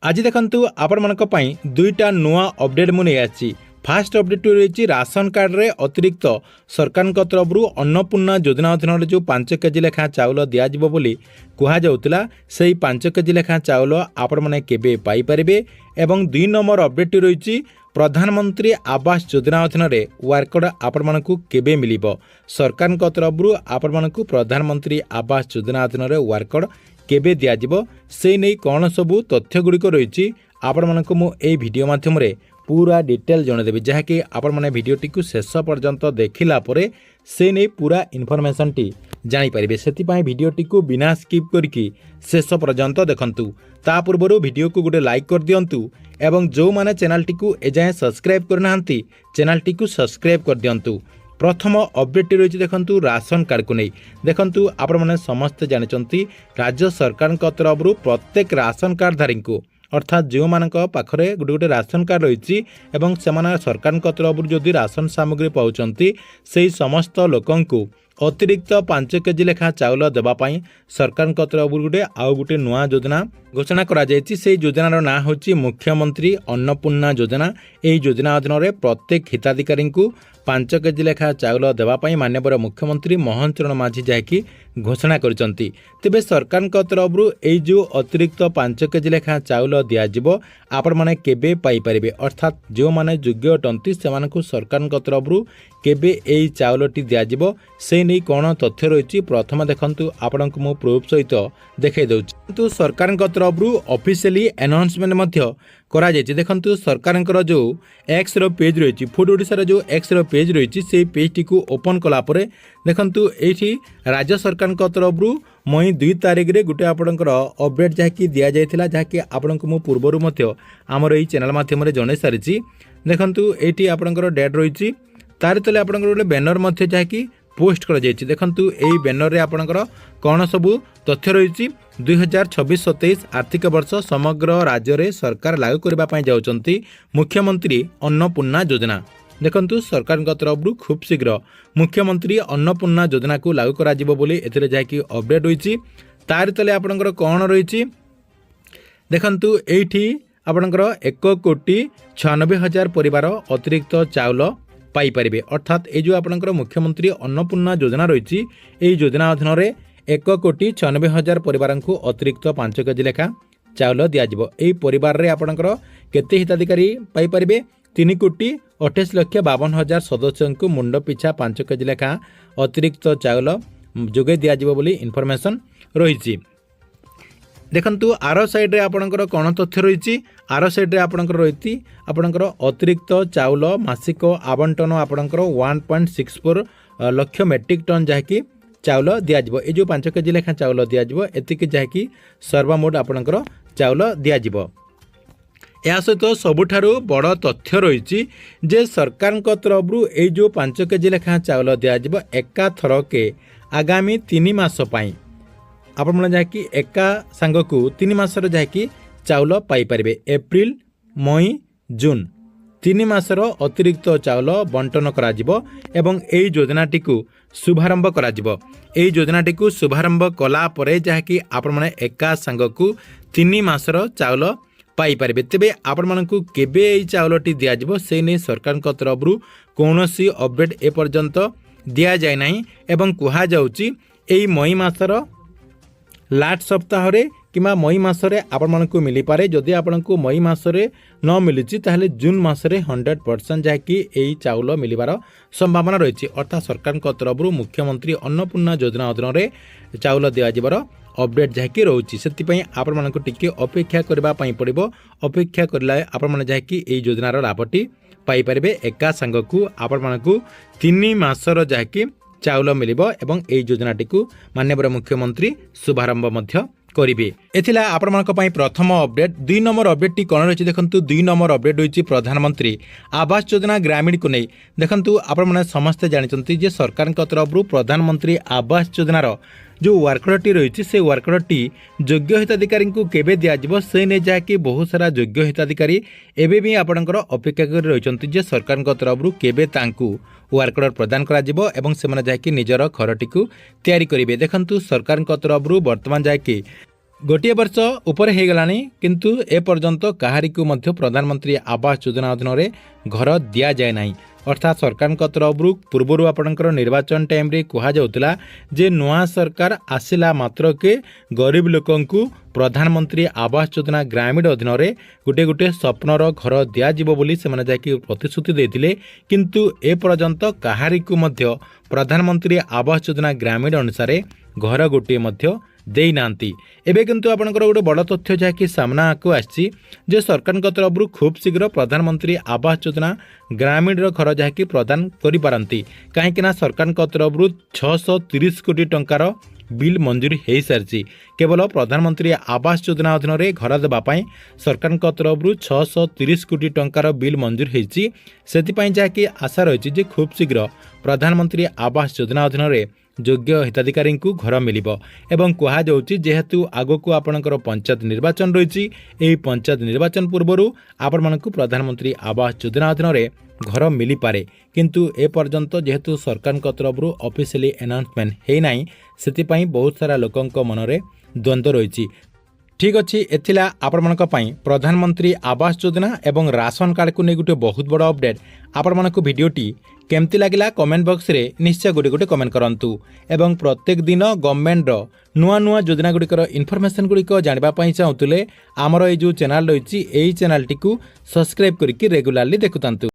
आज देखंतु आपण मानक पई दुईटा नुआ अपडेट मु नै आछि। फास्ट अपडेट रही राशन कार्ड रे अतिरिक्त सरकार तरफ अन्नपूर्णा योजना अधीन जो 5 केजी लेखा चाउल दिज्व बोली कहुला से 5 केजी लेखा चाउल आपण मैंने केबे पाई परिबे। एवं 2 नंबर अपडेट रही प्रधानमंत्री आवास योजना अधीन वर्कड आपण मानकु केबे मिलिबो। सरकार तरफ आपण मानकु प्रधानमंत्री आवास योजना अधीन वर्कड केबे दिज्व से नहीं कौन सबू तथ्य गुड़िक रही आपण मानकु मु एई वीडियो माध्यम रे पूरा डिटेल जनदेवी जहाँकि आपण मैंने भिडटी को शेष पर्यंत देखला परे से नहीं पूरा इनफॉरमेशन टी जानीपर से भिडटी को बिना स्किप करके शेष पर्यंत देखंतु। ता पूर्व वीडियो को गोटे लाइक कर दिंतु एवं जो माने चैनल टी को एजाएं सब्सक्राइब करना चैनल टी को सब्सक्राइब कर दिंतु। प्रथम अपडेट रही देखंतु राशन कार्ड को नहीं देखंतु आपण मैंने समस्त जानते राज्य सरकार तरफ प्रत्येक राशन कार्डधारी को अर्थात जो मानक पाखरे गोटे गोटे राशन कार्ड रही सरकार तरफ जदि राशन सामग्री पाउचंती से समस्त लोकंकु अतिरिक्त 5 केजी लेखा चाउल देवाई सरकार तरफ गोटे आउ गोटे नुआ योजना घोषणा करा जायछि। से योजनार ना होछि मुख्यमंत्री अन्नपूर्णा योजना। यही योजना अधीन प्रत्येक हिताधिकारी को 5 केजी लेखा चाउल देवाई माननीय मुख्यमंत्री मोहन चरण माझी जहाँकि घोषणा करचंती। तेबे सरकार तरफ यही जो अतिरिक्त 5 केजी लेखा चाउल दिज्व आपण माने केबे पाई परिबे अर्थात जो माने योग्य अटंती सेमानकु सरकार तरफ केबे एई चाउलटी दिज्व से नहीं कौन तथ्य रही प्रथम देखंतु आपनकु मो प्रूफ सहित देखै दउछि। किंतु सरकार तरफ ऑफिशियली अनाउंसमेंट मध्य करा जायछि। देखंतु सरकार जो एक्स रो पेज रही फूड ओडिशा जो एक्स रो पेज रही से पेज टी को ओपन कला परे देखंतु एठी राज्य सरकार तरफ मई 2 तारिख रे गोटे आपणकर अपडेट जहाँकि दिया जायथिला जहाँकि आपणको मो पूर्वरु मध्य आमर एई चैनल माध्यम रे जणे सारिछि। देखंतु एठी आपणकर डेट रही तार तले आपणकर गोटे बैनर मध्य जहाँकि पोस्ट कर जायछि। देखंतु एई बैनर रे आपणकर कौन सबू तथ्य रही 2026-27 आर्थिक वर्ष समग्र राज्य रे सरकार लागू करबा पई जाउचंती मुख्यमंत्री अन्नपूर्णा योजना। देखंतु सरकार तरफ खूब शीघ्र मुख्यमंत्री अन्नपूर्णा योजना को लागू करा जिवो बोली एथिरे जाकी अपडेट होईछि। तार तले आपणकर कौन रही देखंतु एठी आपणकर 1,96,000 परिवार अतिरिक्त चाउल पाई परिबे अर्थात ये जो आपणकर मुख्यमंत्री अन्नपूर्णा योजना रही यही योजना अधीन 1,96,000 परिवार को अतिरिक्त 5 केजी लेखा चाउल दिज्व। यही परिवार रे आपणकर केते हिताधिकारी पाई परिबे 3,28,52,000 सदस्यों को मुंड पिछा 5 केजी लेखा अतिरिक्त चाउल जोगे दिज्व बोली इनफॉरमेशन रही। देखंतु आर साइड रे आपणकर कौन तथ्य रही आर साइड रे आपणकर रही आपणकर अतिरिक्त चाउल मासिक आवंटन आपणकर 1.64 लाख मेट्रिक टन जहाँकि चाउल दिज्व। ये जो 5 केजी लेखा चाउल दिज्व एतिक जहाँकि सर्वमोट आपणकर चाउल दिज्व। या सहित सबुठारु बड़ तथ्य रही जे सरकार तरफ ये जो 5 केजी लेखा चाउल दिज्व एका थरके आगामी 3 मास पई आपण मैंने जहाँकि एका सांग को 3 मासर जहाँकि चाउल पाई परिबे। एप्रिल मई जून 3 मासर अतिरिक्त चाउल बंटन करा जिवो एवं एई योजनाटी को शुभारंभ करा जिवो। एई योजनाटी को शुभारंभ कला परे जहाँकि आपण मैंने एका सांग को 3 मासर चाउल पाई परिबे। तेबे आपण मानकु केबे एई चाउलटी दिज्व से नहीं सरकार तरफ कौनसी अपडेट ए पर्यंत दिया जाय नाही एवं कहा जाउची एई मई मासर लास्ट सप्ताह रे किमा मई मासरे आपण मानकु मिली पारे। जदि आपनकु मई मासरे न मिलुची ताहले जून मासरे 100% जहाँकि एई चाउल मिलिबार संभावना रही। अर्थात सरकार तरफ मुख्यमंत्री अन्नपूर्णा योजना अधीन रे चाउल दियाजिबार अपडेट जहाँकि रोची से आपण मानकु टिके अपेक्षा करबा पई पड़िबो। अपेक्षा करला आपण माने जहाँकि एई योजनार लाभटी पाई परिबे। एका सांगकु आपण मानकु 3 मासर जहाँकि चाउल मिलिबो एवं एई योजनाटी को माननीय मुख्यमंत्री शुभारंभ मध्य करिवे। एथिला आपण मानक पई प्रथम अपडेट। 2 नंबर अपडेट टी कोन रही देखंतु 2 नंबर अपडेट होईची प्रधानमंत्री आवास योजना ग्रामीण को नहीं। देखंतु आपण माने समस्त जानिचंती जे सरकार तरफ प्रधानमंत्री आवास योजनार जो वर्करटी रही से वर्करटी योग्य हिताधिकारी को केबे दिज्व से नहीं जहाँकि बहुत सारा योग्य हिताधिकारी एवं भी आपणकर अपेक्षा कर रही जे सरकार तरफ केबे तांकु वर्कर प्रदान करा जिवो एवं से जहाँकि निजर घरटी को तैयारी करेंगे। देखंतु सरकार तरफ वर्तमान जहाँकि गोटे वर्ष उपर हो गलानी किंतु एपर्यंत काहारिकु मध्य प्रधानमंत्री आवास योजना अधीन घर दि जाए ना। अर्थात सरकार तरफ पूर्वर आपणकर निर्वाचन टाइम रे कहा जाउतला जे नुआ सरकार आसिला मात्र के गरीब लोकंकु प्रधानमंत्री आवास योजना ग्रामीण अधीन गोटे गोटे स्वप्नर घर दिज्व बोली से जाकि प्रतिश्रुति देते किंतु एपर्यंत काहारिकु मध्य प्रधानमंत्री आवास योजना ग्रामीण अनुसार घर गोटे मध्य देई नांती। एबे किंतु आपनकर गोटे बड़ तथ्य जहाँकि सामना को आछि जे सरकार तरफ खूब शीघ्र प्रधानमंत्री आवास योजना ग्रामीण घर जहाँकि प्रदान करि पारंती कहीं सरकार तरफ 630 कोटी टंकार बिल मंजूरी हो सारी। केवल प्रधानमंत्री आवास योजना अधीन घर देवाई सरकार तरफ 630 कोटी टंकार बिल मंजूर होती जहाँकि आशा रही खूब शीघ्र प्रधानमंत्री आवास योजना अधीन योग्य हिताधिकारी को घर मिल एवं कहुच्ची जेहेतु आगक आपणकर पंचायत निर्वाचन रही पंचायत निर्वाचन पूर्व आपण मानक प्रधानमंत्री आवास योजना अधीन घर मिल पारे किंतु एपर्यंत जेहेतु सरकार तरफ ऑफिशियली अनाउंसमेंट होना से बहुत सारा लोकों मनरे द्वंद्व रही। ठीक अच्छे एथिला आपण मानक पई प्रधानमंत्री आवास योजना एवं राशन कार्ड को नहीं गोटे बहुत बड़ अपडेट आपण मानक वीडियोटी केमती लगिला कमेंट बॉक्स रे निश्चय गोटे गोटे कमेंट करंतु एवं प्रत्येक दिन गवर्नमेंट रो नुआ नुआ योजना गुड़िकर इनफॉरमेशन गुड़िक जानिबा पई चाहुतले आमर ए जो चैनल रही चैनल टी सब्सक्राइब करके रेगुलारली देखुतांतु।